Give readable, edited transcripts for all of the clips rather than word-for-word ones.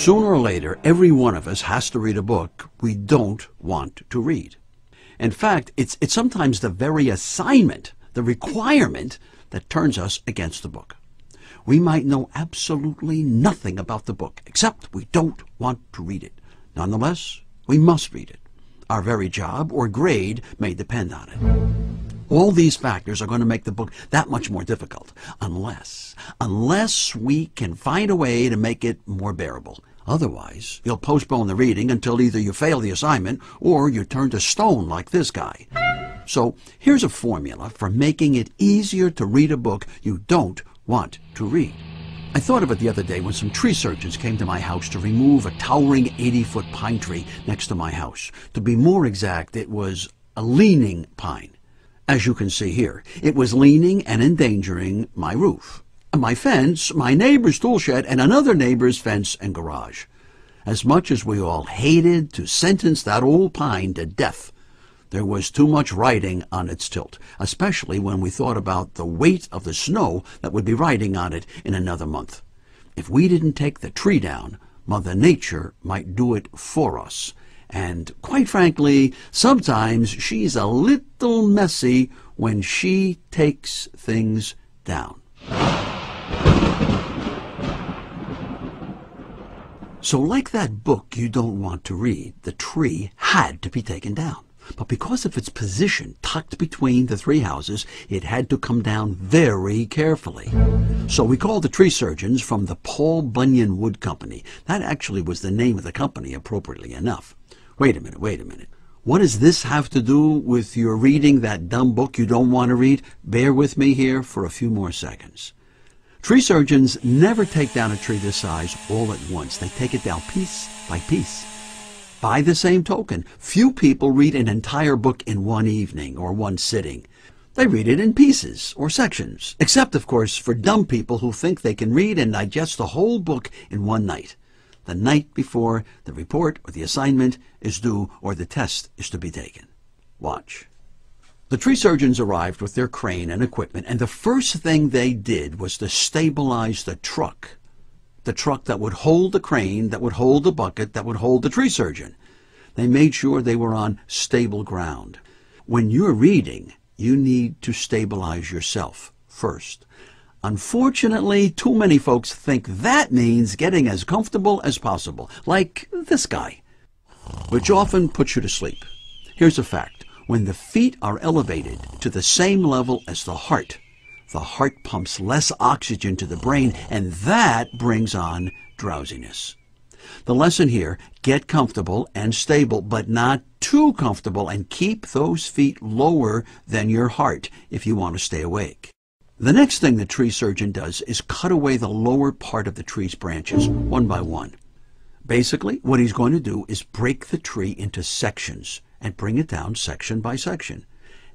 Sooner or later, every one of us has to read a book we don't want to read. In fact, it's sometimes the very assignment, the requirement, that turns us against the book. We might know absolutely nothing about the book, except we don't want to read it. Nonetheless, we must read it. Our very job or grade may depend on it. All these factors are going to make the book that much more difficult, unless we can find a way to make it more bearable. Otherwise, you'll postpone the reading until either you fail the assignment or you turn to stone like this guy. So here's a formula for making it easier to read a book you don't want to read. I thought of it the other day when some tree surgeons came to my house to remove a towering 80-foot pine tree next to my house. To be more exact, it was a leaning pine. As you can see here, it was leaning and endangering my roof, my fence, my neighbor's tool shed, and another neighbor's fence and garage. As much as we all hated to sentence that old pine to death, there was too much riding on its tilt, especially when we thought about the weight of the snow that would be riding on it in another month. If we didn't take the tree down, Mother Nature might do it for us. And quite frankly, sometimes she's a little messy when she takes things down. So like that book you don't want to read, the tree had to be taken down. But because of its position tucked between the three houses, it had to come down very carefully. So we called the tree surgeons from the Paul Bunyan Wood Company. That actually was the name of the company, appropriately enough. Wait a minute. What does this have to do with your reading that dumb book you don't want to read? Bear with me here for a few more seconds. Tree surgeons never take down a tree this size all at once. They take it down piece by piece. By the same token, few people read an entire book in one evening or one sitting. They read it in pieces or sections, except, of course, for dumb people who think they can read and digest the whole book in one night. The night before the report or the assignment is due or the test is to be taken. Watch. The tree surgeons arrived with their crane and equipment, and the first thing they did was to stabilize the truck. The truck that would hold the crane, that would hold the bucket, that would hold the tree surgeon. They made sure they were on stable ground. When you're reading, you need to stabilize yourself first. Unfortunately, too many folks think that means getting as comfortable as possible, like this guy, which often puts you to sleep. Here's a fact. When the feet are elevated to the same level as the heart pumps less oxygen to the brain, and that brings on drowsiness. The lesson here, get comfortable and stable, but not too comfortable, and keep those feet lower than your heart if you want to stay awake. The next thing the tree surgeon does is cut away the lower part of the tree's branches, one by one. Basically, what he's going to do is break the tree into sections and bring it down section by section.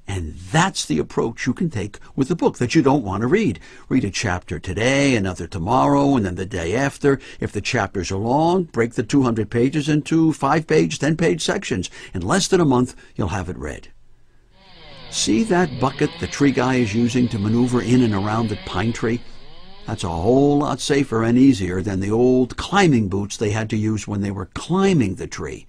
And that's the approach you can take with a book that you don't want to read. Read a chapter today, another tomorrow, and then the day after. If the chapters are long, break the 200 pages into 5-page, 10-page sections. In less than a month, you'll have it read. See that bucket the tree guy is using to maneuver in and around the pine tree? That's a whole lot safer and easier than the old climbing boots they had to use when they were climbing the tree.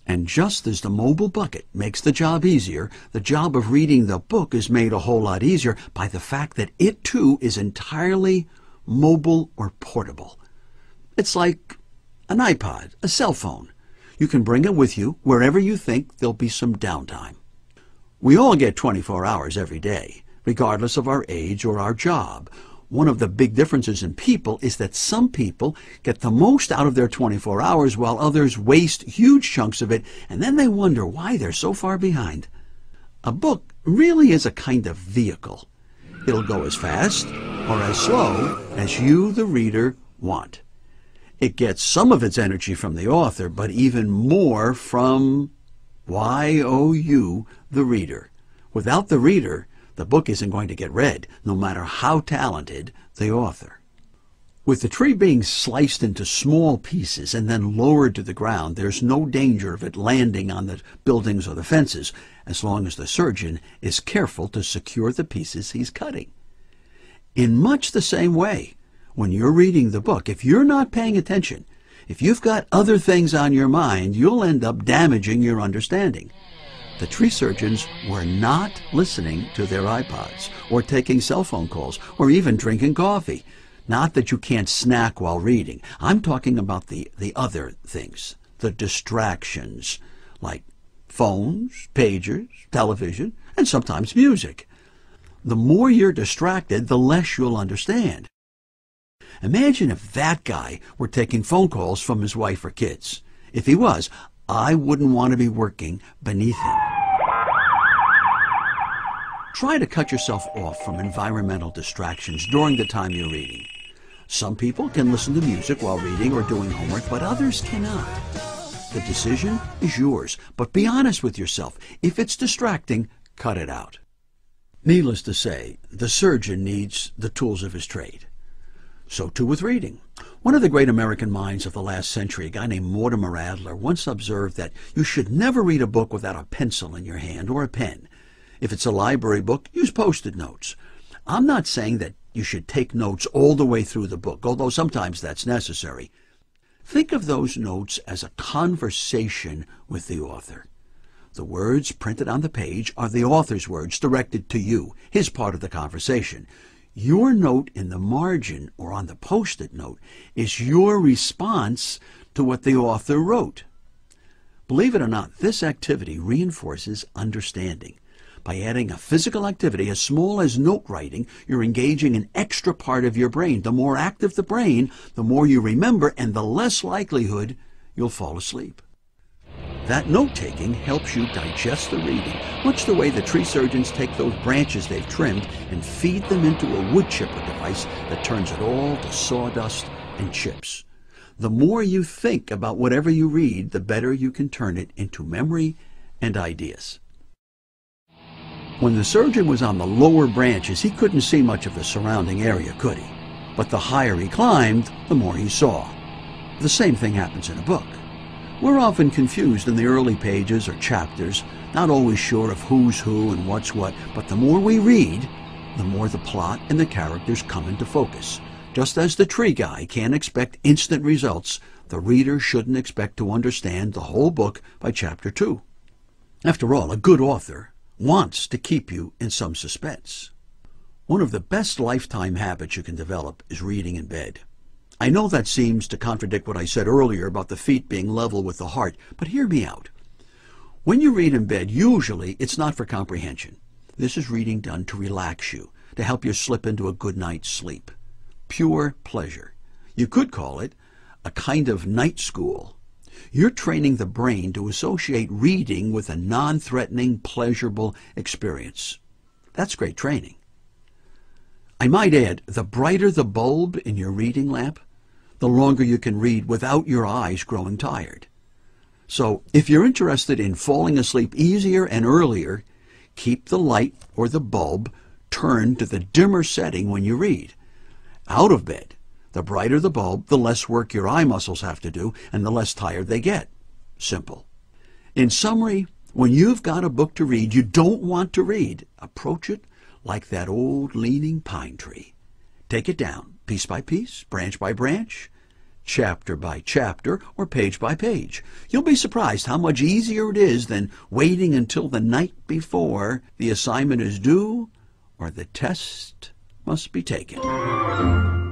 And just as the mobile bucket makes the job easier, the job of reading the book is made a whole lot easier by the fact that it too is entirely mobile or portable. It's like an iPod, a cell phone. You can bring it with you wherever you think there'll be some downtime. We all get 24 hours every day, regardless of our age or our job. One of the big differences in people is that some people get the most out of their 24 hours while others waste huge chunks of it, and then they wonder why they're so far behind. A book really is a kind of vehicle. It'll go as fast or as slow as you, the reader, want. It gets some of its energy from the author, but even more from you, the reader. Without the reader, the book isn't going to get read, no matter how talented the author. With the tree being sliced into small pieces and then lowered to the ground, there's no danger of it landing on the buildings or the fences, as long as the surgeon is careful to secure the pieces he's cutting. In much the same way, when you're reading the book, if you're not paying attention, If you've got other things on your mind, you'll end up damaging your understanding. The tree surgeons were not listening to their iPods or taking cell phone calls or even drinking coffee. Not that you can't snack while reading. I'm talking about the other things, the distractions, like phones, pagers, television, and sometimes music. The more you're distracted, the less you'll understand. Imagine if that guy were taking phone calls from his wife or kids. If he was, I wouldn't want to be working beneath him. Try to cut yourself off from environmental distractions during the time you're reading. Some people can listen to music while reading or doing homework, but others cannot. The decision is yours, but be honest with yourself. If it's distracting, cut it out. Needless to say, the surgeon needs the tools of his trade. So too with reading. One of the great American minds of the last century, a guy named Mortimer Adler, once observed that you should never read a book without a pencil in your hand or a pen. If it's a library book, use Post-it notes. I'm not saying that you should take notes all the way through the book, although sometimes that's necessary. Think of those notes as a conversation with the author. The words printed on the page are the author's words directed to you, his part of the conversation. Your note in the margin or on the Post-it note is your response to what the author wrote. Believe it or not, this activity reinforces understanding. By adding a physical activity as small as note writing, you're engaging an extra part of your brain. The more active the brain, the more you remember and the less likelihood you'll fall asleep. That note-taking helps you digest the reading, much the way the tree surgeons take those branches they've trimmed and feed them into a wood chipper device that turns it all to sawdust and chips. The more you think about whatever you read, the better you can turn it into memory and ideas. When the surgeon was on the lower branches, he couldn't see much of the surrounding area, could he? But the higher he climbed, the more he saw. The same thing happens in a book. We're often confused in the early pages or chapters, not always sure of who's who and what's what, but the more we read, the more the plot and the characters come into focus. Just as the tree guy can't expect instant results, the reader shouldn't expect to understand the whole book by chapter 2. After all, a good author wants to keep you in some suspense. One of the best lifetime habits you can develop is reading in bed. I know that seems to contradict what I said earlier about the feet being level with the heart, but hear me out. When you read in bed, usually it's not for comprehension. This is reading done to relax you, to help you slip into a good night's sleep. Pure pleasure. You could call it a kind of night school. You're training the brain to associate reading with a non-threatening, pleasurable experience. That's great training. I might add, the brighter the bulb in your reading lamp, the longer you can read without your eyes growing tired. So, if you're interested in falling asleep easier and earlier, keep the light or the bulb turned to the dimmer setting when you read. Out of bed, the brighter the bulb, the less work your eye muscles have to do and the less tired they get. Simple. In summary, when you've got a book to read you don't want to read, approach it like that old leaning pine tree. Take it down, piece by piece, branch by branch, chapter by chapter, or page by page. You'll be surprised how much easier it is than waiting until the night before the assignment is due or the test must be taken.